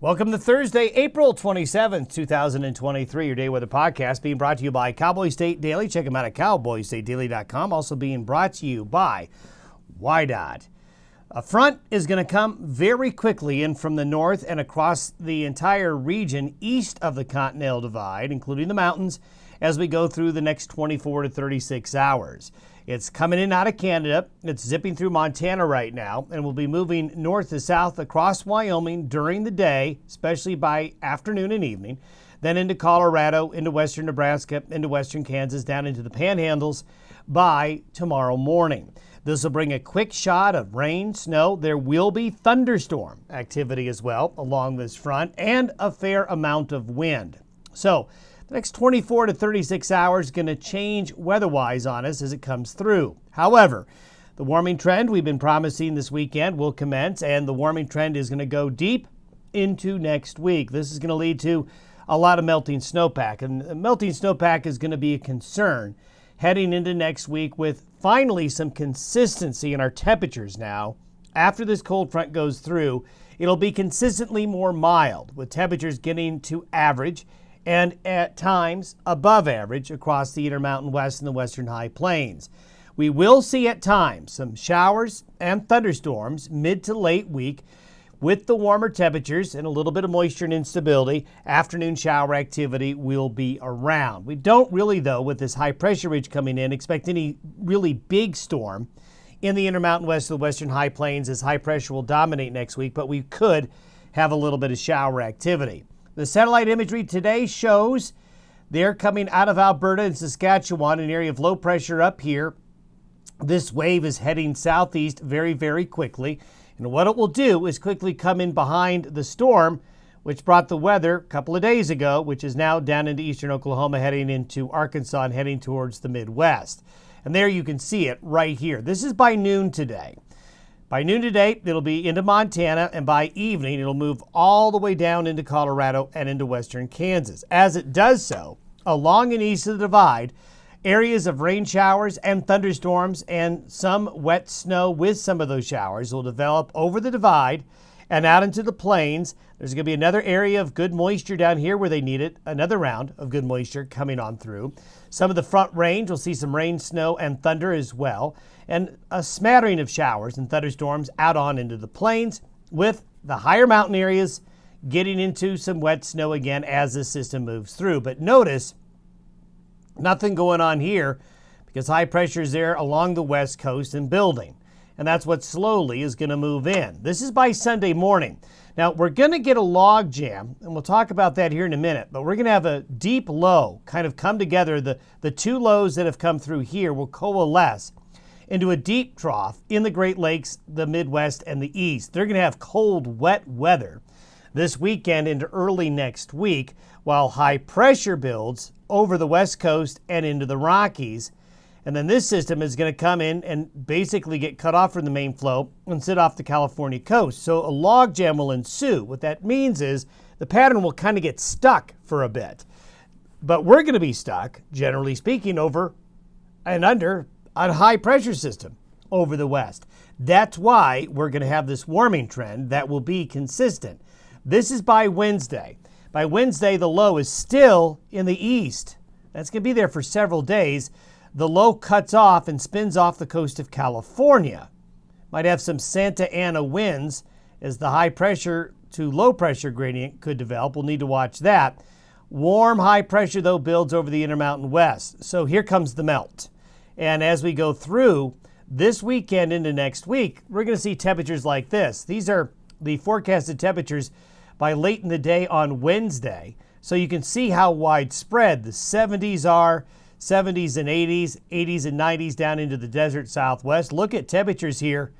Welcome to Thursday, April 27th, 2023, your Day Weather Podcast being brought to you by Cowboy State Daily. Check them out at cowboystatedaily.com. Also being brought to you by WYDOT. A front is going to come very quickly in from the north and across the entire region east of the Continental Divide, including the mountains, as we go through the next 24 to 36 hours. It's coming in out of Canada. It's zipping through Montana right now and will be moving north to south across Wyoming during the day, especially by afternoon and evening, then into Colorado, into western Nebraska, into western Kansas, down into the panhandles by tomorrow morning. This will bring a quick shot of rain, snow. There will be thunderstorm activity as well along this front and a fair amount of wind. So the next 24 to 36 hours is going to change weather-wise on us as it comes through. However, the warming trend we've been promising this weekend will commence, and the warming trend is going to go deep into next week. This is going to lead to a lot of melting snowpack, and melting snowpack is going to be a concern heading into next week with finally some consistency in our temperatures now. After this cold front goes through, it'll be consistently more mild, with temperatures getting to average and at times above average across the Intermountain West and the Western High Plains. We will see at times some showers and thunderstorms mid to late week with the warmer temperatures and a little bit of moisture and instability. Afternoon shower activity will be around. We don't really, though, with this high pressure ridge coming in, expect any really big storm in the Intermountain West of the Western High Plains as high pressure will dominate next week, but we could have a little bit of shower activity. The satellite imagery today shows they're coming out of Alberta and Saskatchewan, an area of low pressure up here. This wave is heading southeast very, very quickly. And what it will do is quickly come in behind the storm, which brought the weather a couple of days ago, which is now down into eastern Oklahoma, heading into Arkansas and heading towards the Midwest. And there you can see it right here. This is by noon today. By noon today, it'll be into Montana, and by evening, it'll move all the way down into Colorado and into western Kansas. As it does so, along and east of the divide, areas of rain showers and thunderstorms and some wet snow with some of those showers will develop over the divide and out into the plains. There's going to be another area of good moisture down here where they need it, another round of good moisture coming on through. Some of the front range will see some rain, snow, and thunder as well, and a smattering of showers and thunderstorms out on into the plains, with the higher mountain areas getting into some wet snow again as the system moves through. But notice, nothing going on here because high pressure is there along the west coast and building. And that's what slowly is going to move in. This is by Sunday morning. Now, we're going to get a log jam, and we'll talk about that here in a minute, but we're going to have a deep low kind of come together. The two lows that have come through here will coalesce into a deep trough in the Great Lakes, the Midwest, and the East. They're going to have cold, wet weather this weekend into early next week, while high pressure builds over the West Coast and into the Rockies. And then this system is going to come in and basically get cut off from the main flow and sit off the California coast. So a log jam will ensue. What that means is the pattern will kind of get stuck for a bit. But we're going to be stuck, generally speaking, over and under a high pressure system over the west. That's why we're going to have this warming trend that will be consistent. This is by Wednesday. By Wednesday, the low is still in the east. That's going to be there for several days. The low cuts off and spins off the coast of California. Might have some Santa Ana winds as the high pressure to low pressure gradient could develop. We'll need to watch that. Warm high pressure, though, builds over the Intermountain West. So here comes the melt. And as we go through this weekend into next week, we're going to see temperatures like this. These are the forecasted temperatures by late in the day on Wednesday. So you can see how widespread the 70s are. 70s and 80s, 80s and 90s down into the desert southwest. Look at temperatures here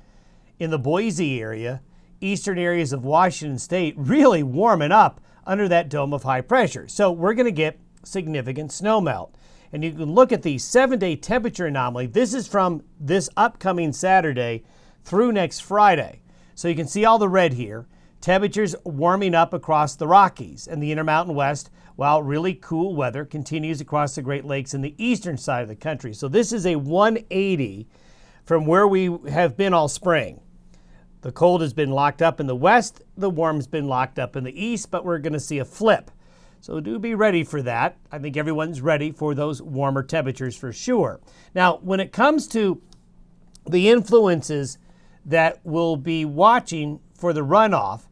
in the Boise area, eastern areas of Washington State, really warming up under that dome of high pressure. So we're going to get significant snowmelt. And you can look at the 7-day temperature anomaly. This is from this upcoming Saturday through next Friday. So you can see all the red here. Temperatures warming up across the Rockies and the Intermountain West, while really cool weather continues across the Great Lakes and the eastern side of the country. So this is a 180 from where we have been all spring. The cold has been locked up in the west, the warm's been locked up in the east, but we're going to see a flip. So do be ready for that. I think everyone's ready for those warmer temperatures for sure. Now, when it comes to the influences that we'll be watching for the runoff,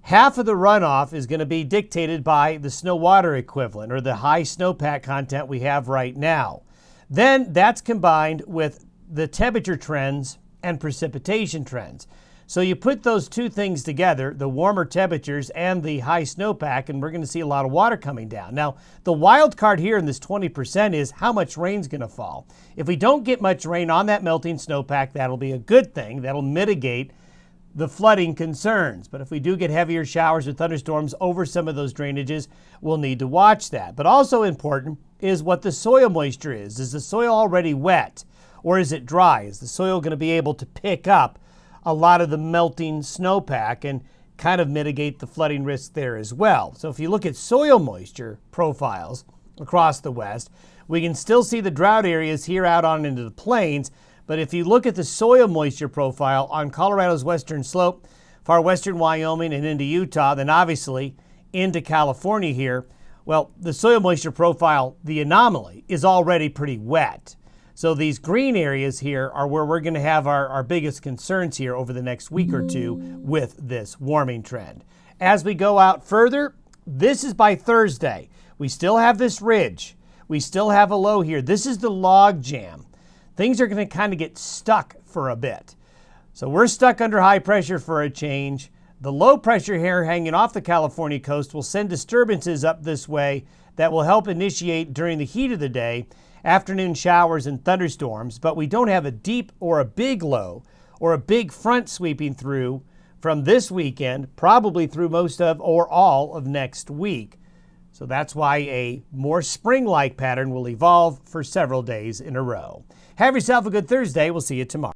half of the runoff is going to be dictated by the snow water equivalent, or the high snowpack content we have right now. Then that's combined with the temperature trends and precipitation trends. So you put those two things together, the warmer temperatures and the high snowpack, and we're going to see a lot of water coming down. Now, the wild card here in this 20% is how much rain's going to fall. If we don't get much rain on that melting snowpack, that'll be a good thing. That'll mitigate the flooding concerns. But if we do get heavier showers or thunderstorms over some of those drainages, we'll need to watch that. But also important is what the soil moisture is. Is the soil already wet or is it dry? Is the soil going to be able to pick up a lot of the melting snowpack and kind of mitigate the flooding risk there as well? So if you look at soil moisture profiles across the west, we can still see the drought areas here out on into the plains. But if you look at the soil moisture profile on Colorado's western slope, far western Wyoming and into Utah, then obviously into California here, well, the soil moisture profile, the anomaly, is already pretty wet. So these green areas here are where we're going to have our biggest concerns here over the next week or two with this warming trend. As we go out further, this is by Thursday. We still have this ridge. We still have a low here. This is the log jam. Things are going to kind of get stuck for a bit. So we're stuck under high pressure for a change. The low pressure here hanging off the California coast will send disturbances up this way that will help initiate during the heat of the day afternoon showers and thunderstorms, but we don't have a deep or a big low or a big front sweeping through from this weekend, probably through most of or all of next week. So that's why a more spring-like pattern will evolve for several days in a row. Have yourself a good Thursday. We'll see you tomorrow.